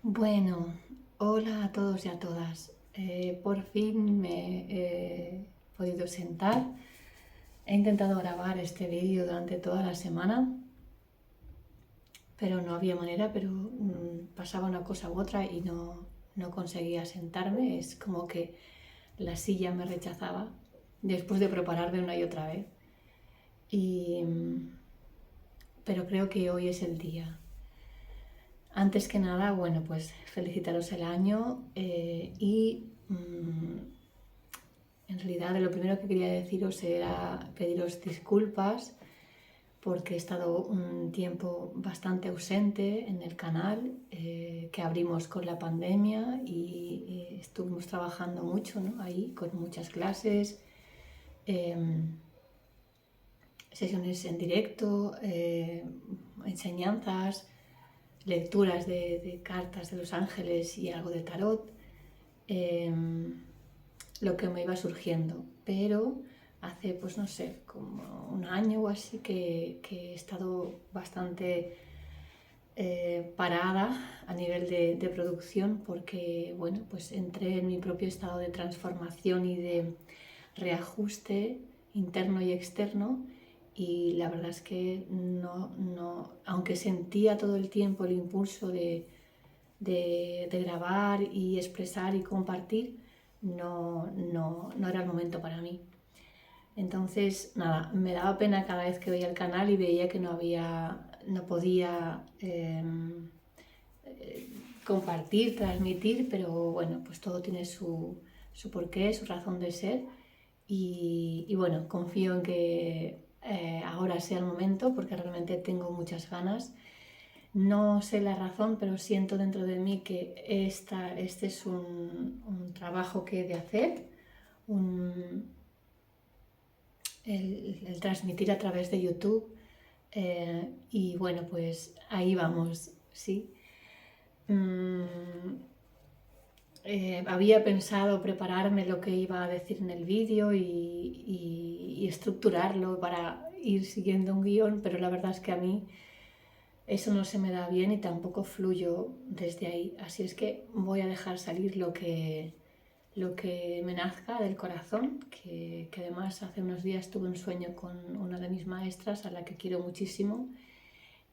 Bueno, hola a todos y a todas. Por fin me he podido sentar. He intentado grabar este vídeo durante toda la semana, pero no había manera, pero pasaba una cosa u otra y no conseguía sentarme. Es como que la silla me rechazaba después de prepararme una y otra vez. Y, pero creo que hoy es el día. Antes que nada, bueno, pues felicitaros el año en realidad lo primero que quería deciros era pediros disculpas porque he estado un tiempo bastante ausente en el canal que abrimos con la pandemia y estuvimos trabajando mucho, ¿no? Ahí con muchas clases, eh, sesiones en directo, enseñanzas, lecturas de cartas de los ángeles y algo de tarot, lo que me iba surgiendo. Pero hace, pues no sé, como un año o así que he estado bastante parada a nivel de producción porque, bueno, pues entré en mi propio estado de transformación y de reajuste interno y externo y la verdad es que aunque sentía todo el tiempo el impulso de grabar y expresar y compartir, no era el momento para mí. Entonces, nada, me daba pena cada vez que veía el canal y veía que no podía compartir, transmitir, pero bueno, pues todo tiene su porqué, su razón de ser y bueno, confío en que ahora sea el momento porque realmente tengo muchas ganas. No sé la razón, pero siento dentro de mí que este es un trabajo que he de hacer, un, el transmitir a través de YouTube. Y bueno, pues ahí vamos, ¿sí? Había pensado prepararme lo que iba a decir en el vídeo y estructurarlo para ir siguiendo un guión, pero la verdad es que a mí eso no se me da bien y tampoco fluyo desde ahí. Así es que voy a dejar salir lo que me nazca del corazón, que además hace unos días tuve un sueño con una de mis maestras a la que quiero muchísimo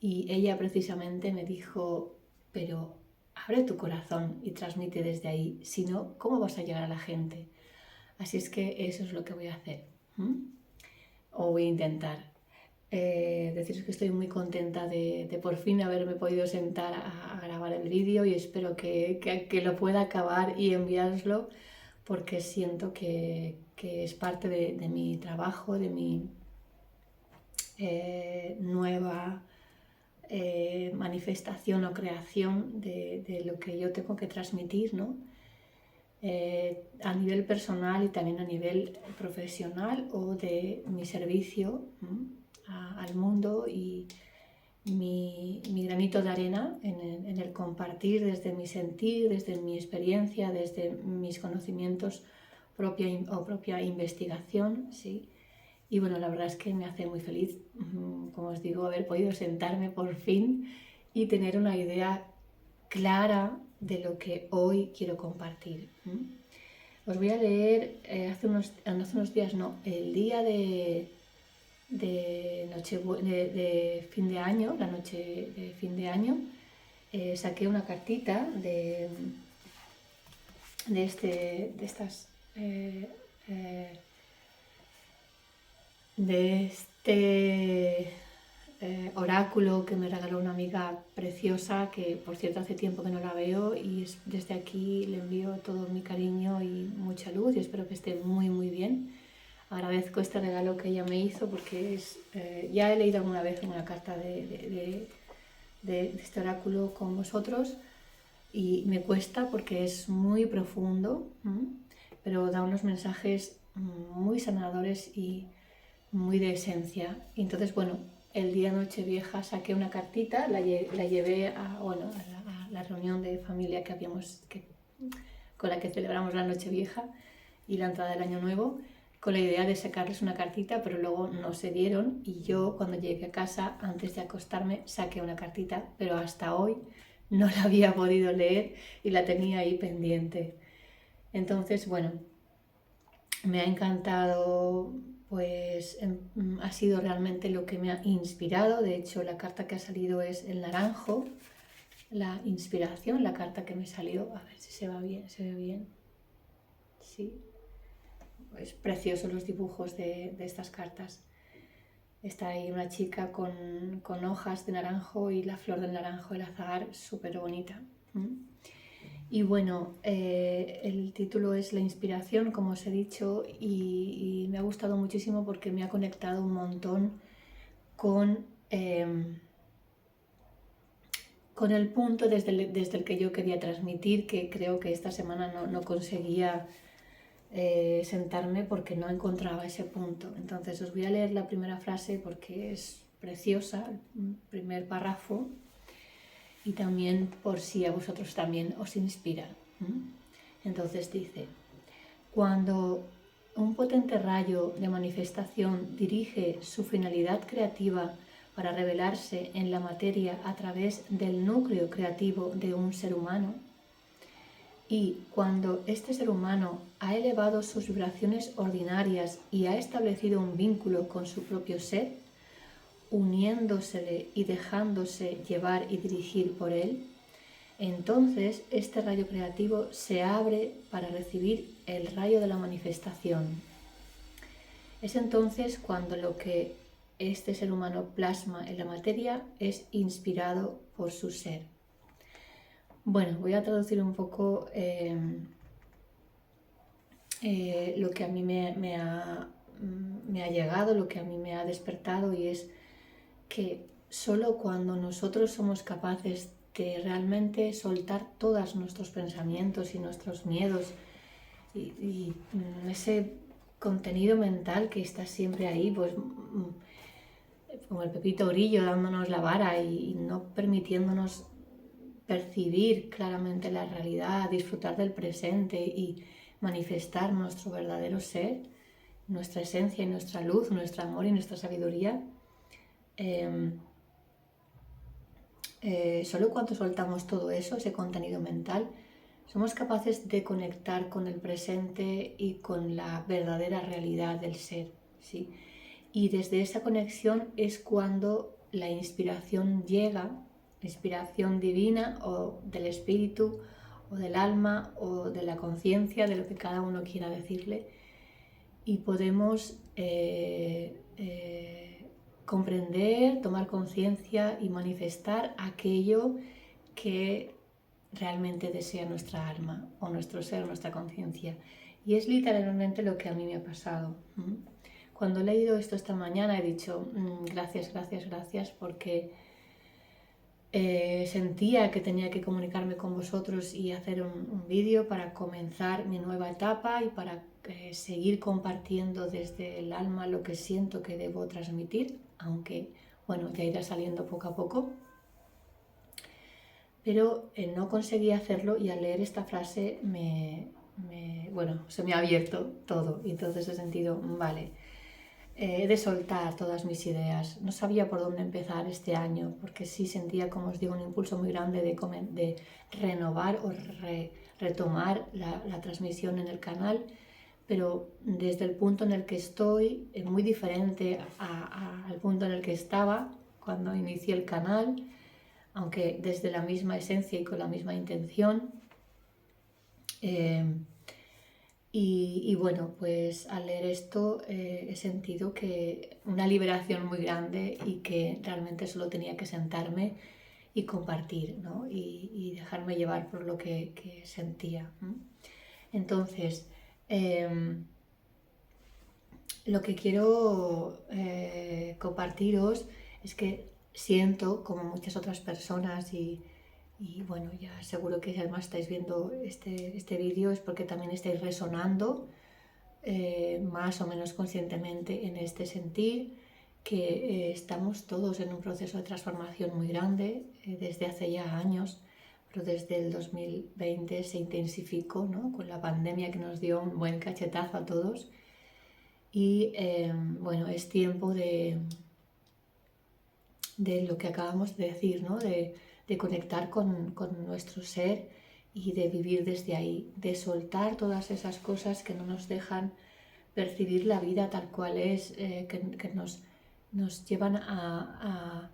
y ella precisamente me dijo, pero abre tu corazón y transmite desde ahí, si no, ¿cómo vas a llegar a la gente? Así es que eso es lo que voy a hacer, o voy a intentar. Deciros que estoy muy contenta de por fin haberme podido sentar a grabar el vídeo y espero que lo pueda acabar y enviároslo porque siento que es parte de mi trabajo, de mi nueva manifestación o creación de lo que yo tengo que transmitir, ¿no? A nivel personal y también a nivel profesional o de mi servicio al mundo y mi granito de arena en el compartir desde mi sentir, desde mi experiencia, desde mis conocimientos propia investigación, ¿sí? Y bueno, la verdad es que me hace muy feliz, como os digo, haber podido sentarme por fin y tener una idea clara de lo que hoy quiero compartir. Os voy a leer hace unos días, no, el día de fin de año, la noche de fin de año, saqué una cartita de estas de este oráculo que me regaló una amiga preciosa, que por cierto hace tiempo que no la veo y desde aquí le envío todo mi cariño y mucha luz y espero que esté muy bien. Agradezco este regalo que ella me hizo porque ya he leído alguna vez una carta de este oráculo con vosotros y me cuesta porque es muy profundo, pero da unos mensajes muy sanadores y muy de esencia. Y entonces, bueno, el día Nochevieja saqué una cartita, la llevé a la reunión de familia con la que celebramos la Nochevieja y la entrada del Año Nuevo, con la idea de sacarles una cartita, pero luego no se dieron y yo cuando llegué a casa, antes de acostarme, saqué una cartita, pero hasta hoy no la había podido leer y la tenía ahí pendiente. Entonces, bueno, me ha encantado, pues ha sido realmente lo que me ha inspirado. De hecho, la carta que ha salido es el naranjo, la inspiración, la carta que me salió. A ver si se va bien, se ve bien. Sí, es precioso los dibujos de estas cartas. Está ahí una chica con hojas de naranjo y la flor del naranjo, el azahar, súper bonita. Y bueno, el título es La inspiración, como os he dicho, y me ha gustado muchísimo porque me ha conectado un montón con, con el punto desde el que yo quería transmitir, que creo que esta semana no conseguía sentarme porque no encontraba ese punto. Entonces os voy a leer la primera frase porque es preciosa, el primer párrafo, y también por si a vosotros también os inspira. Entonces dice: cuando un potente rayo de manifestación dirige su finalidad creativa para revelarse en la materia a través del núcleo creativo de un ser humano, y cuando este ser humano ha elevado sus vibraciones ordinarias y ha establecido un vínculo con su propio ser, uniéndosele y dejándose llevar y dirigir por él, entonces este rayo creativo se abre para recibir el rayo de la manifestación. Es entonces cuando lo que este ser humano plasma en la materia es inspirado por su ser. Bueno, voy a traducir un poco lo que a mí me ha llegado, lo que a mí me ha despertado, y es que solo cuando nosotros somos capaces de realmente soltar todos nuestros pensamientos y nuestros miedos y ese contenido mental que está siempre ahí, pues como el Pepito Grillo dándonos la vara y no permitiéndonos percibir claramente la realidad, disfrutar del presente y manifestar nuestro verdadero ser, nuestra esencia y nuestra luz, nuestro amor y nuestra sabiduría. Solo cuando soltamos todo eso, ese contenido mental, somos capaces de conectar con el presente y con la verdadera realidad del ser, ¿sí? Y desde esa conexión es cuando la inspiración llega, inspiración divina o del espíritu o del alma o de la conciencia, de lo que cada uno quiera decirle, y podemos comprender, tomar conciencia y manifestar aquello que realmente desea nuestra alma o nuestro ser, nuestra conciencia. Y es literalmente lo que a mí me ha pasado. Cuando he leído esto esta mañana he dicho gracias, gracias, gracias, porque sentía que tenía que comunicarme con vosotros y hacer un vídeo para comenzar mi nueva etapa y para seguir compartiendo desde el alma lo que siento que debo transmitir, aunque bueno, ya irá saliendo poco a poco. Pero no conseguí hacerlo, y al leer esta frase bueno, se me ha abierto todo, y entonces he sentido, vale, he de soltar todas mis ideas. No sabía por dónde empezar este año, porque sí sentía, como os digo, un impulso muy grande de renovar o retomar la transmisión en el canal, pero desde el punto en el que estoy, es muy diferente al punto en el que estaba cuando inicié el canal, aunque desde la misma esencia y con la misma intención. Y bueno, pues al leer esto he sentido que una liberación muy grande, y que realmente solo tenía que sentarme y compartir, ¿no? Y dejarme llevar por lo que sentía. Entonces, lo que quiero compartiros es que siento, como muchas otras personas, y bueno, ya seguro que si además estáis viendo este vídeo es porque también estáis resonando más o menos conscientemente en este sentir, que estamos todos en un proceso de transformación muy grande desde hace ya años, pero desde el 2020 se intensificó, ¿no? Con la pandemia, que nos dio un buen cachetazo a todos. Y bueno, es tiempo de lo que acabamos de decir, ¿no? De de conectar con nuestro ser y de vivir desde ahí, de soltar todas esas cosas que no nos dejan percibir la vida tal cual es, que nos llevan a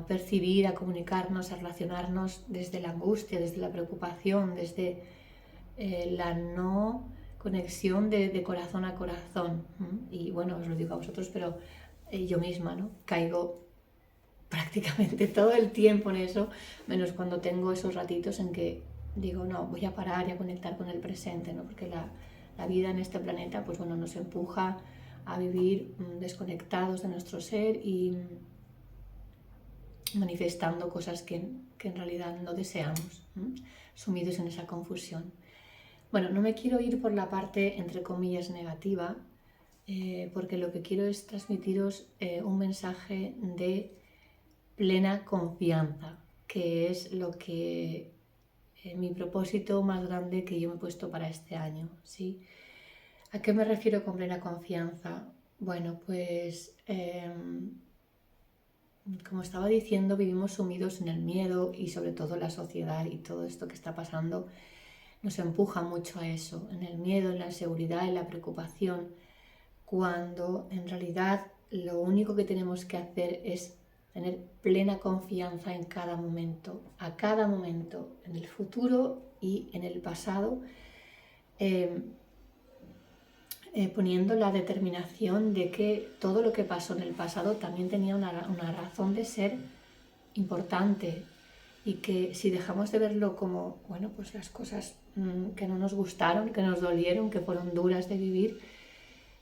percibir, a comunicarnos, a relacionarnos desde la angustia, desde la preocupación, desde la no conexión de corazón a corazón. Y bueno, os lo digo a vosotros, pero yo misma, ¿no? Caigo prácticamente todo el tiempo en eso, menos cuando tengo esos ratitos en que digo, no, voy a parar y a conectar con el presente, ¿no? Porque la vida en este planeta, pues bueno, nos empuja a vivir desconectados de nuestro ser y manifestando cosas que en realidad no deseamos, sumidos en esa confusión. Bueno, no me quiero ir por la parte, entre comillas, negativa, porque lo que quiero es transmitiros un mensaje de plena confianza, que es lo que mi propósito más grande que yo me he puesto para este año, ¿sí? ¿A qué me refiero con plena confianza? Bueno, pues como estaba diciendo, vivimos sumidos en el miedo y sobre todo la sociedad y todo esto que está pasando nos empuja mucho a eso, en el miedo, en la inseguridad, en la preocupación, cuando en realidad lo único que tenemos que hacer es tener plena confianza en cada momento, a cada momento, en el futuro y en el pasado, poniendo la determinación de que todo lo que pasó en el pasado también tenía una razón de ser importante y que si dejamos de verlo como, bueno, pues las cosas que no nos gustaron, que nos dolieron, que fueron duras de vivir,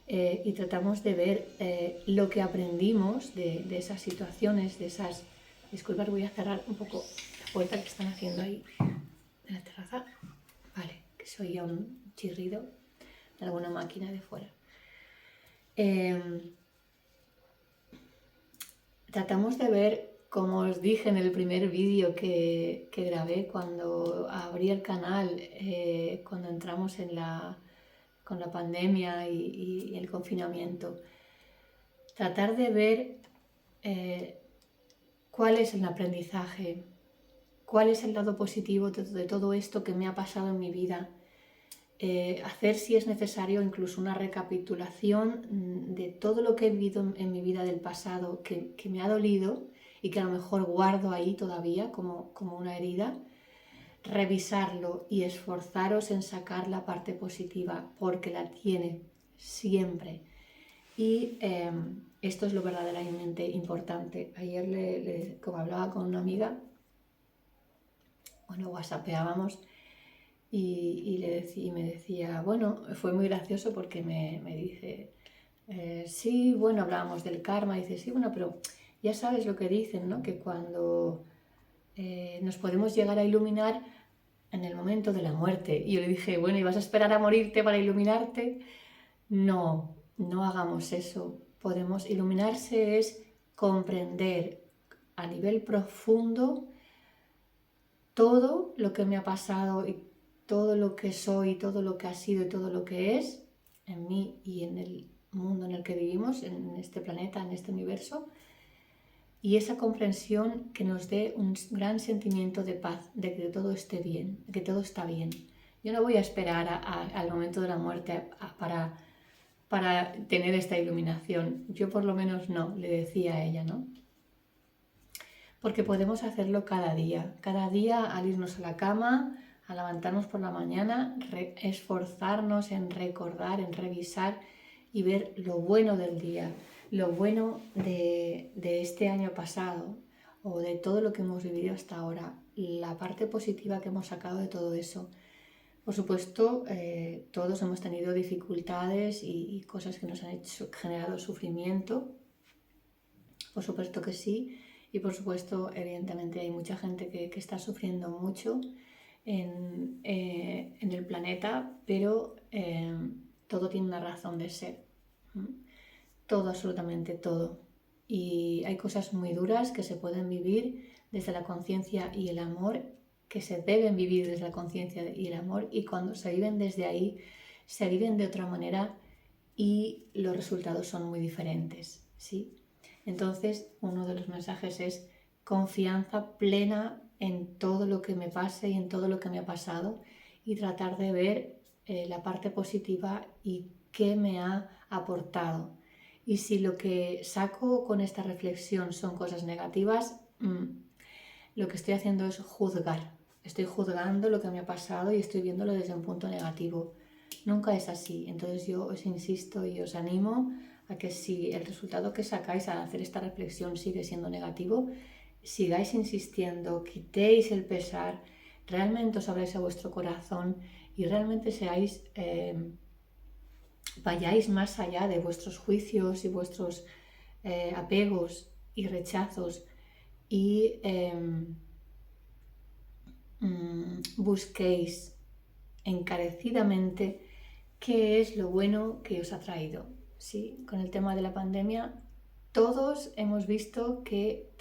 y tratamos de ver lo que aprendimos de esas situaciones, de esas... Disculpad, voy a cerrar un poco la puerta que están haciendo ahí en la terraza. Vale, que se oía un chirrido de alguna máquina de fuera. Tratamos de ver, como os dije en el primer vídeo que grabé cuando abrí el canal, cuando entramos con la pandemia y el confinamiento, tratar de ver cuál es el aprendizaje, cuál es el lado positivo de todo esto que me ha pasado en mi vida. Hacer, si es necesario, incluso una recapitulación de todo lo que he vivido en mi vida del pasado que me ha dolido y que a lo mejor guardo ahí todavía como una herida. Revisarlo y esforzaros en sacar la parte positiva porque la tiene siempre. Y esto es lo verdaderamente importante. Ayer, como hablaba con una amiga, bueno, whatsappeábamos y me decía, bueno, fue muy gracioso porque me dice, sí, bueno, hablábamos del karma, y dice, sí, bueno, pero ya sabes lo que dicen, ¿no? Que cuando nos podemos llegar a iluminar en el momento de la muerte. Y yo le dije, bueno, ¿y vas a esperar a morirte para iluminarte? No, no hagamos eso. Podemos iluminarse es comprender a nivel profundo todo lo que me ha pasado y todo lo que soy, todo lo que ha sido y todo lo que es en mí y en el mundo en el que vivimos, en este planeta, en este universo, y esa comprensión que nos dé un gran sentimiento de paz, de que todo esté bien, de que todo está bien. Yo no voy a esperar al momento de la muerte para tener esta iluminación. Yo por lo menos no, le decía a ella, ¿no? Porque podemos hacerlo cada día al irnos a la cama, a levantarnos por la mañana, esforzarnos en recordar, en revisar y ver lo bueno del día, lo bueno de este año pasado o de todo lo que hemos vivido hasta ahora, la parte positiva que hemos sacado de todo eso. Por supuesto, todos hemos tenido dificultades y cosas que nos han generado sufrimiento, por supuesto que sí. Y por supuesto, evidentemente, hay mucha gente que está sufriendo mucho en el planeta, pero todo tiene una razón de ser. Todo, absolutamente todo. Y hay cosas muy duras que se pueden vivir desde la conciencia y el amor, que se deben vivir desde la conciencia y el amor, y cuando se viven desde ahí, se viven de otra manera y los resultados son muy diferentes, ¿sí? Entonces, uno de los mensajes es confianza plena en todo lo que me pase y en todo lo que me ha pasado, y tratar de ver la parte positiva y qué me ha aportado. Y si lo que saco con esta reflexión son cosas negativas, lo que estoy haciendo es juzgar. Estoy juzgando lo que me ha pasado y estoy viéndolo desde un punto negativo. Nunca es así. Entonces yo os insisto y os animo a que si el resultado que sacáis al hacer esta reflexión sigue siendo negativo, sigáis insistiendo, quitéis el pesar, realmente os abráis a vuestro corazón y realmente vayáis más allá de vuestros juicios y vuestros apegos y rechazos, y busquéis encarecidamente qué es lo bueno que os ha traído. ¿Sí? Con el tema de la pandemia, todos hemos visto que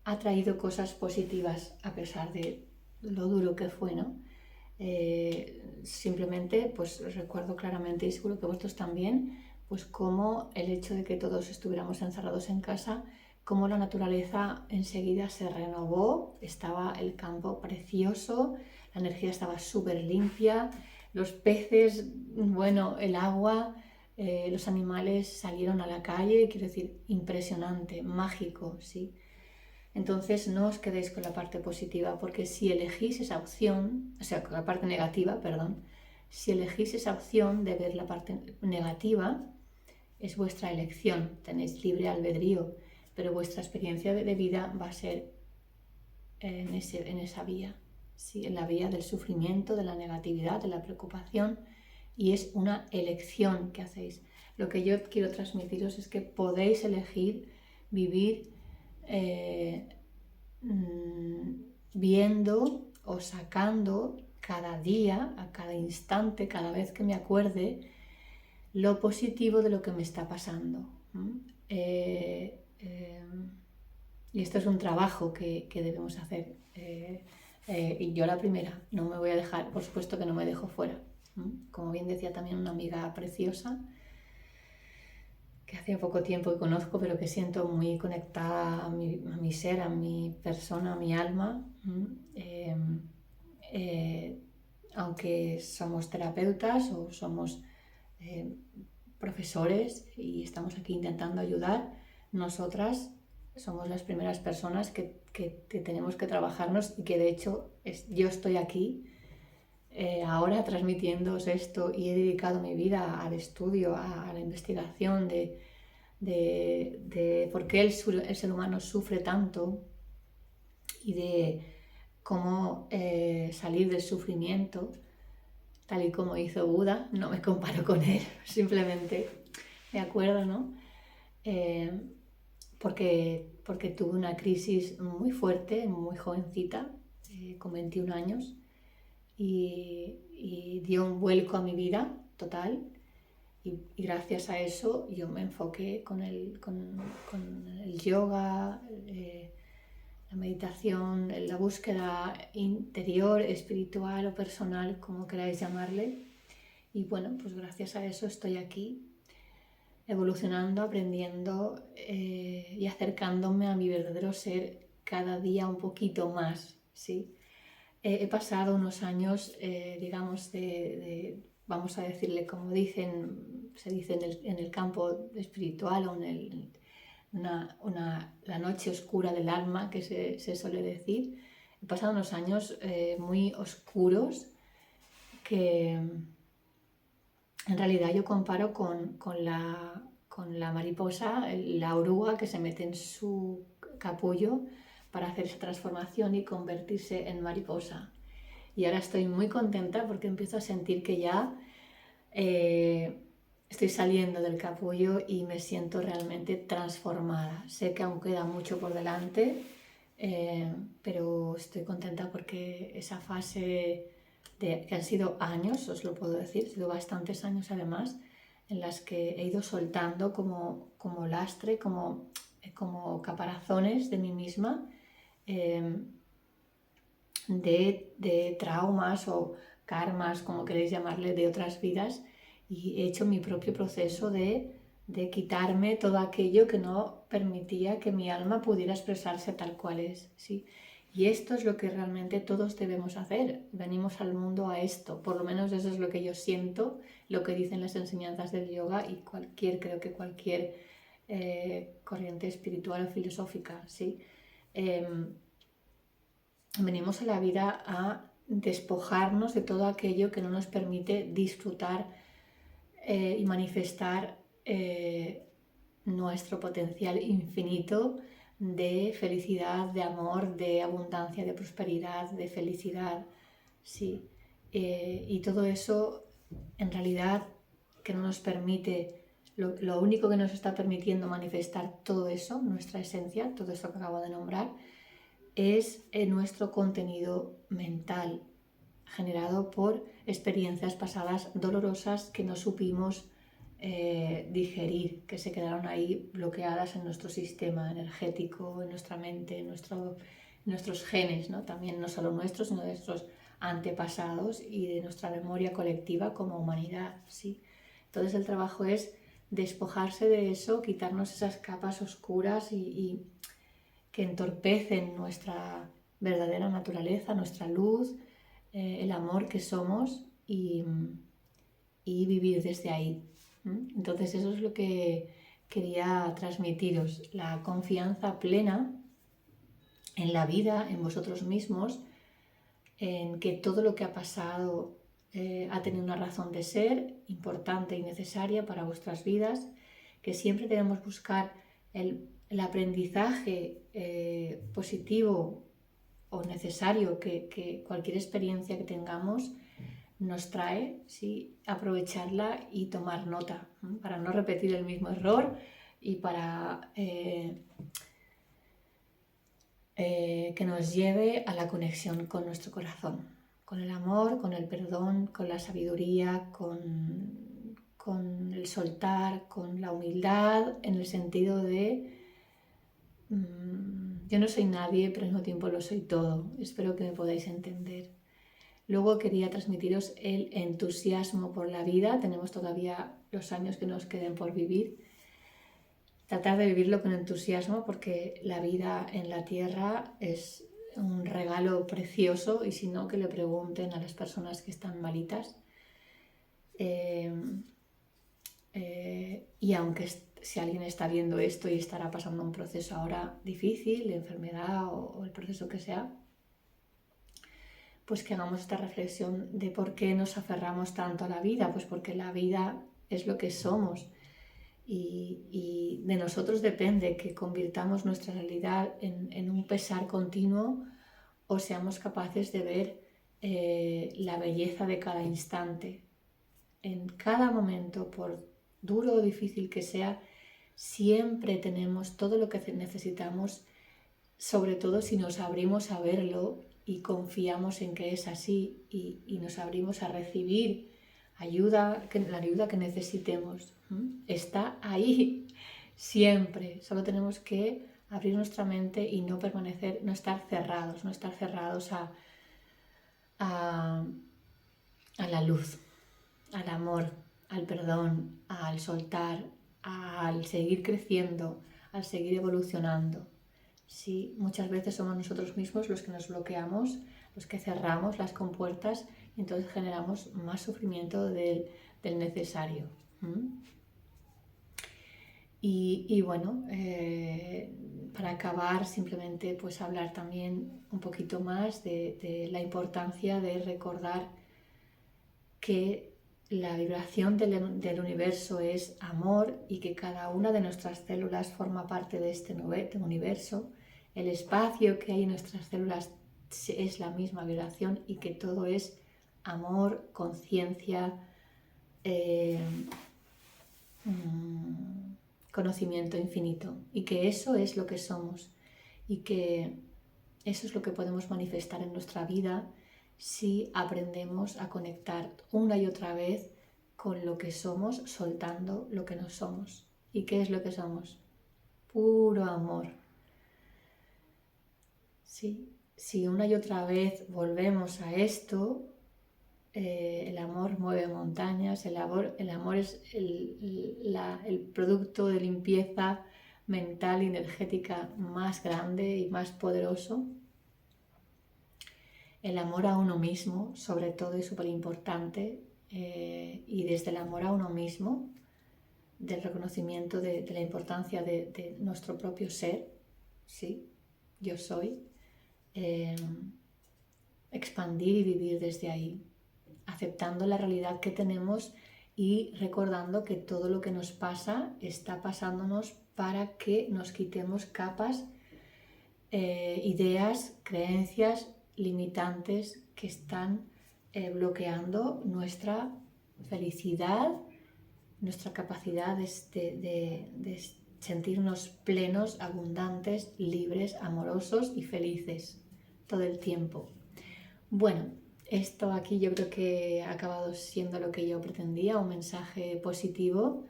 ha traído cosas positivas a pesar de lo duro que fue, ¿no? Simplemente, pues recuerdo claramente, y seguro que vosotros también, pues cómo el hecho de que todos estuviéramos encerrados en casa, cómo la naturaleza enseguida se renovó, estaba el campo precioso, la energía estaba súper limpia, los peces, bueno, el agua, los animales salieron a la calle, quiero decir, impresionante, mágico, ¿sí? Entonces no os quedéis con la parte positiva, porque si elegís esa opción, o sea, con la parte negativa, perdón, si elegís esa opción de ver la parte negativa, es vuestra elección, tenéis libre albedrío, pero vuestra experiencia de vida va a ser en esa vía, ¿sí? En la vía del sufrimiento, de la negatividad, de la preocupación, y es una elección que hacéis. Lo que yo quiero transmitiros es que podéis elegir vivir viendo o sacando cada día, a cada instante, cada vez que me acuerde, lo positivo de lo que me está pasando. Y esto es un trabajo que debemos hacer. Y yo la primera, no me voy a dejar, por supuesto que no me dejo fuera. Como bien decía también una amiga preciosa, que hacía poco tiempo que conozco, pero que siento muy conectada a mi ser, a mi persona, a mi alma. Aunque somos terapeutas o somos profesores y estamos aquí intentando ayudar, nosotras somos las primeras personas que tenemos que trabajarnos, y que de hecho yo estoy aquí ahora transmitiéndoos esto, y he dedicado mi vida al estudio, a la investigación de por qué el ser humano sufre tanto, y de cómo salir del sufrimiento, tal y como hizo Buda. No me comparo con él, simplemente me acuerdo, ¿no? Porque tuve una crisis muy fuerte, muy jovencita, con 21 años, y dio un vuelco a mi vida total, y gracias a eso yo me enfoqué con el yoga, la meditación, la búsqueda interior, espiritual o personal, como queráis llamarle. Y bueno, pues gracias a eso estoy aquí, evolucionando, aprendiendo y acercándome a mi verdadero ser cada día un poquito más, ¿sí? He pasado unos años, digamos, vamos a decirle, como se dice en el campo espiritual, o la noche oscura del alma, que se suele decir. He pasado unos años muy oscuros, que en realidad yo comparo con la mariposa, la oruga que se mete en su capullo para hacer esa transformación y convertirse en mariposa. Y ahora estoy muy contenta porque empiezo a sentir que ya estoy saliendo del capullo y me siento realmente transformada. Sé que aún queda mucho por delante, pero estoy contenta porque esa fase que han sido años, os lo puedo decir, han sido bastantes años además, en las que he ido soltando como lastre, como caparazones de mí misma, de traumas o karmas, como queréis llamarle, de otras vidas, y he hecho mi propio proceso de de quitarme todo aquello que no permitía que mi alma pudiera expresarse tal cual es, ¿sí? Y esto es lo que realmente todos debemos hacer. Venimos al mundo a esto, por lo menos eso es lo que yo siento, lo que dicen las enseñanzas del yoga y creo que cualquier corriente espiritual o filosófica, ¿sí? Venimos a la vida a despojarnos de todo aquello que no nos permite disfrutar y manifestar nuestro potencial infinito de felicidad, de amor, de abundancia, de prosperidad, de felicidad, sí. Y todo eso, en realidad, que no nos permite, lo único que nos está permitiendo manifestar todo eso, nuestra esencia, todo eso que acabo de nombrar, es nuestro contenido mental, generado por experiencias pasadas dolorosas que no supimos digerir, que se quedaron ahí bloqueadas en nuestro sistema energético, en nuestra mente, en nuestros genes, ¿no? También no solo nuestros, sino de nuestros antepasados y de nuestra memoria colectiva como humanidad, ¿sí? Entonces el trabajo es despojarse de eso, quitarnos esas capas oscuras y que entorpecen nuestra verdadera naturaleza, nuestra luz, el amor que somos y vivir desde ahí. Entonces eso es lo que quería transmitiros, la confianza plena en la vida, en vosotros mismos, en que todo lo que ha pasado ha tenido una razón de ser importante y necesaria para vuestras vidas, que siempre debemos buscar el aprendizaje positivo o necesario que cualquier experiencia que tengamos nos trae, ¿sí? Aprovecharla y tomar nota, para no repetir el mismo error y para que nos lleve a la conexión con nuestro corazón, con el amor, con el perdón, con la sabiduría, con el soltar, con la humildad, en el sentido de yo no soy nadie, pero al mismo tiempo lo soy todo. Espero que me podáis entender. Luego quería transmitiros el entusiasmo por la vida. Tenemos todavía los años que nos queden por vivir. Tratar de vivirlo con entusiasmo porque la vida en la tierra es un regalo precioso y si no, que le pregunten a las personas que están malitas. Y aunque si alguien está viendo esto y estará pasando un proceso ahora difícil, de enfermedad o el proceso que sea, pues que hagamos esta reflexión de por qué nos aferramos tanto a la vida, pues porque la vida es lo que somos y de nosotros depende que convirtamos nuestra realidad en un pesar continuo o seamos capaces de ver la belleza de cada instante. En cada momento, por duro o difícil que sea, siempre tenemos todo lo que necesitamos, sobre todo si nos abrimos a verlo y confiamos en que es así y nos abrimos a recibir la ayuda que necesitemos. Está ahí siempre, solo tenemos que abrir nuestra mente y no estar cerrados a la luz, al amor, al perdón, al soltar, al seguir creciendo, al seguir evolucionando. Sí, muchas veces somos nosotros mismos los que nos bloqueamos, los que cerramos las compuertas y entonces generamos más sufrimiento del necesario. Y bueno, para acabar simplemente pues hablar también un poquito más de la importancia de recordar que la vibración del universo es amor y que cada una de nuestras células forma parte de este universo. El espacio que hay en nuestras células es la misma vibración y que todo es amor, conciencia, conocimiento infinito. Y que eso es lo que somos y que eso es lo que podemos manifestar en nuestra vida si aprendemos a conectar una y otra vez con lo que somos, soltando lo que no somos. ¿Y qué es lo que somos? Puro amor. ¿Sí? Si una y otra vez volvemos a esto, el amor mueve montañas, el amor es el producto de limpieza mental y energética más grande y más poderoso. El amor a uno mismo, sobre todo, es súper importante, y desde el amor a uno mismo, del reconocimiento de la importancia de nuestro propio ser, sí, yo soy, expandir y vivir desde ahí, aceptando la realidad que tenemos y recordando que todo lo que nos pasa está pasándonos para que nos quitemos capas, ideas, creencias limitantes que están bloqueando nuestra felicidad, nuestra capacidad de sentirnos plenos, abundantes, libres, amorosos y felices todo el tiempo. Bueno, esto aquí yo creo que ha acabado siendo lo que yo pretendía, un mensaje positivo,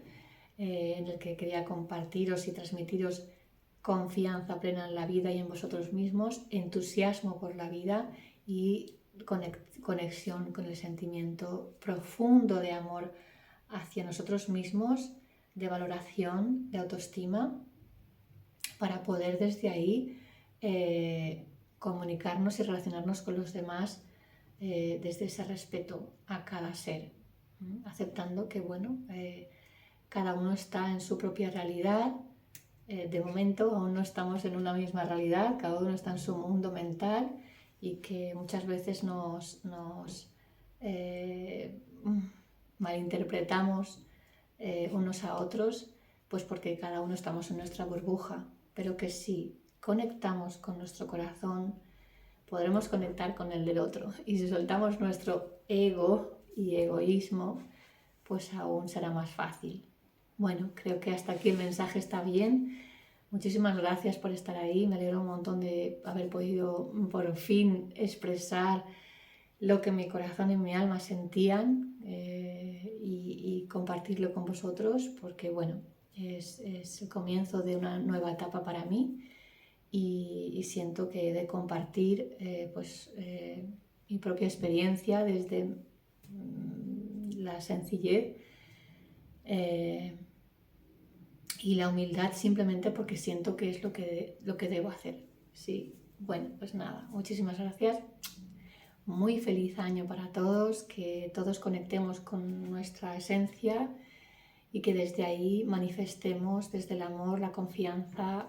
en el que quería compartiros y transmitiros confianza plena en la vida y en vosotros mismos, entusiasmo por la vida y conexión con el sentimiento profundo de amor hacia nosotros mismos, de valoración, de autoestima, para poder desde ahí comunicarnos y relacionarnos con los demás desde ese respeto a cada ser, aceptando que bueno, cada uno está en su propia realidad. De momento aún no estamos en una misma realidad, cada uno está en su mundo mental y que muchas veces nos malinterpretamos unos a otros, pues porque cada uno estamos en nuestra burbuja, pero que si conectamos con nuestro corazón, podremos conectar con el del otro. Y si soltamos nuestro ego y egoísmo, pues aún será más fácil. Bueno, creo que hasta aquí el mensaje está bien. Muchísimas gracias por estar ahí. Me alegro un montón de haber podido por fin expresar lo que mi corazón y mi alma sentían, y compartirlo con vosotros, porque bueno, es el comienzo de una nueva etapa para mí y siento que he de compartir mi propia experiencia desde la sencillez y la humildad, simplemente porque siento que es lo que debo hacer. Sí, bueno, pues nada, muchísimas gracias. Muy feliz año para todos, que todos conectemos con nuestra esencia y que desde ahí manifestemos desde el amor, la confianza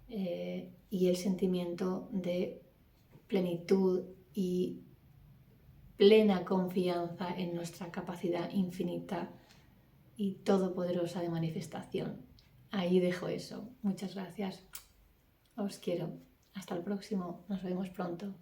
y el sentimiento de plenitud y plena confianza en nuestra capacidad infinita y todopoderosa de manifestación. Ahí dejo eso. Muchas gracias. Os quiero. Hasta el próximo. Nos vemos pronto.